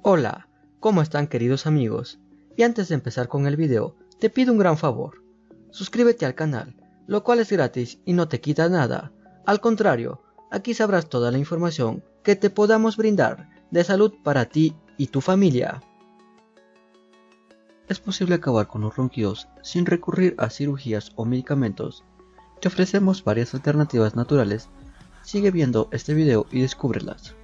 Hola, ¿cómo están queridos amigos? Y antes de empezar con el video, te pido un gran favor. Suscríbete al canal, lo cual es gratis y no te quita nada. Al contrario, aquí sabrás toda la información que te podamos brindar de salud para ti y tu familia. Es posible acabar con los ronquidos sin recurrir a cirugías o medicamentos. Te ofrecemos varias alternativas naturales. Sigue viendo este video y descúbrelas.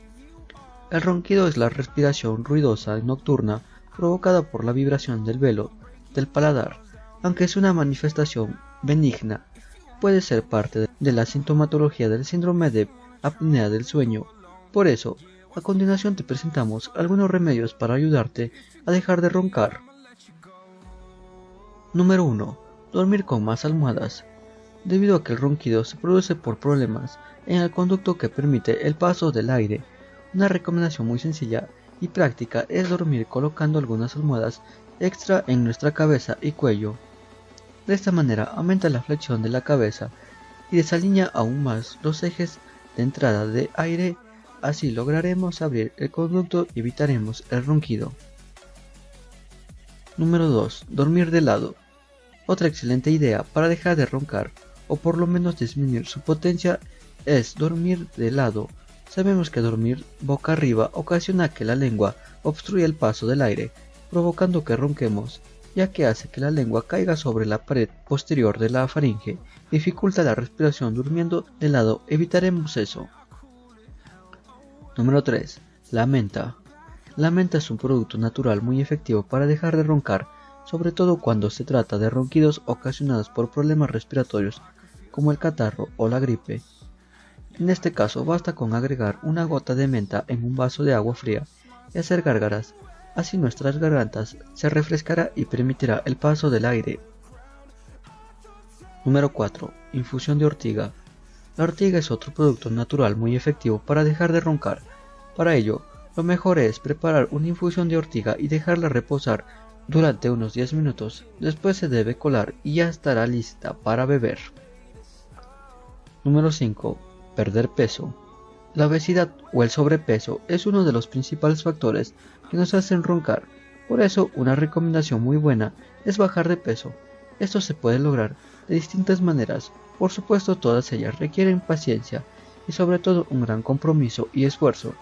El ronquido es la respiración ruidosa y nocturna provocada por la vibración del velo del paladar. Aunque es una manifestación benigna, puede ser parte de la sintomatología del síndrome de apnea del sueño. Por eso, a continuación te presentamos algunos remedios para ayudarte a dejar de roncar. Número 1. Dormir con más almohadas. Debido a que el ronquido se produce por problemas en el conducto que permite el paso del aire, una recomendación muy sencilla y práctica es dormir colocando algunas almohadas extra en nuestra cabeza y cuello. De esta manera aumenta la flexión de la cabeza y desalinea aún más los ejes de entrada de aire, así lograremos abrir el conducto y evitaremos el ronquido. Número 2. Dormir de lado. Otra excelente idea para dejar de roncar o por lo menos disminuir su potencia es dormir de lado. Sabemos que dormir boca arriba ocasiona que la lengua obstruya el paso del aire, provocando que ronquemos, ya que hace que la lengua caiga sobre la pared posterior de la faringe, dificulta la respiración. Durmiendo de lado evitaremos eso. Número 3. La menta. La menta es un producto natural muy efectivo para dejar de roncar, sobre todo cuando se trata de ronquidos ocasionados por problemas respiratorios como el catarro o la gripe. En este caso basta con agregar una gota de menta en un vaso de agua fría y hacer gárgaras, así nuestras gargantas se refrescará y permitirá el paso del aire. Número 4. Infusión de ortiga. La ortiga es otro producto natural muy efectivo para dejar de roncar. Para ello, lo mejor es preparar una infusión de ortiga y dejarla reposar durante unos 10 minutos. Después se debe colar y ya estará lista para beber. Número 5. Perder peso. La obesidad o el sobrepeso es uno de los principales factores que nos hacen roncar. Por eso, una recomendación muy buena es bajar de peso. Esto se puede lograr de distintas maneras. Por supuesto, todas ellas requieren paciencia y sobre todo un gran compromiso y esfuerzo.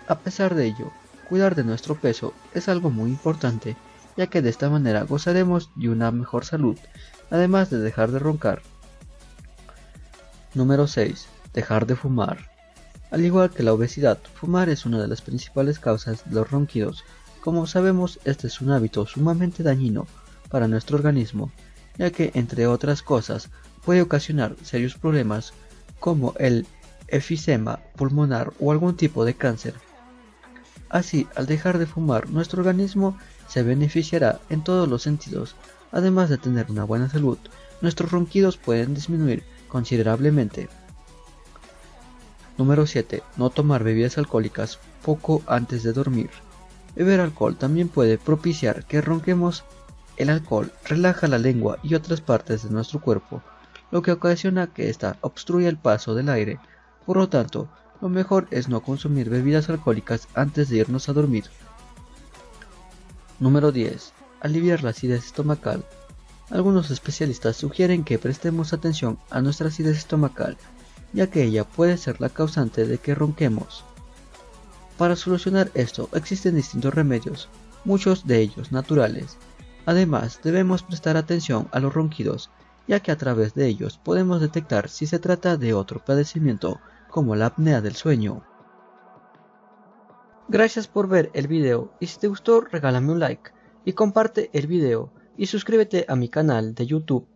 A pesar de ello, cuidar de nuestro peso es algo muy importante, ya que de esta manera gozaremos de una mejor salud, además de dejar de roncar. Número 6. Dejar de fumar. Al igual que la obesidad, fumar es una de las principales causas de los ronquidos. Como sabemos, este es un hábito sumamente dañino para nuestro organismo, ya que, entre otras cosas, puede ocasionar serios problemas como el enfisema pulmonar o algún tipo de cáncer. Así, al dejar de fumar, nuestro organismo se beneficiará en todos los sentidos. Además de tener una buena salud, nuestros ronquidos pueden disminuir considerablemente. Número 7. No tomar bebidas alcohólicas poco antes de dormir. Beber alcohol también puede propiciar que ronquemos. El alcohol relaja la lengua y otras partes de nuestro cuerpo, lo que ocasiona que ésta obstruya el paso del aire. Por lo tanto, lo mejor es no consumir bebidas alcohólicas antes de irnos a dormir. Número 10. Aliviar la acidez estomacal. Algunos especialistas sugieren que prestemos atención a nuestra acidez estomacal, ya que ella puede ser la causante de que ronquemos. Para solucionar esto existen distintos remedios, muchos de ellos naturales. Además, debemos prestar atención a los ronquidos, ya que a través de ellos podemos detectar si se trata de otro padecimiento, como la apnea del sueño. Gracias por ver el video y si te gustó regálame un like y comparte el video y suscríbete a mi canal de YouTube.